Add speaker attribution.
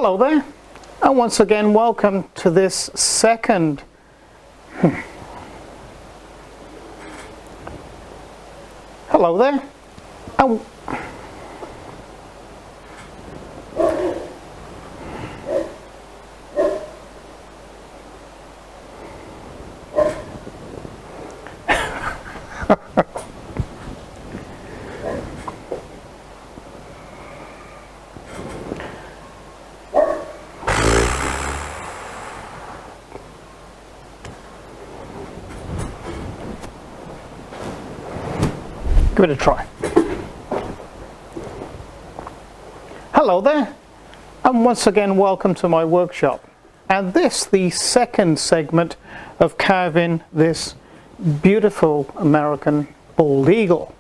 Speaker 1: Hello there, and once again welcome to this second Hello there. Oh. Give it a try. Hello there, and once again welcome to my workshop. And this, the second segment of carving this beautiful American bald eagle.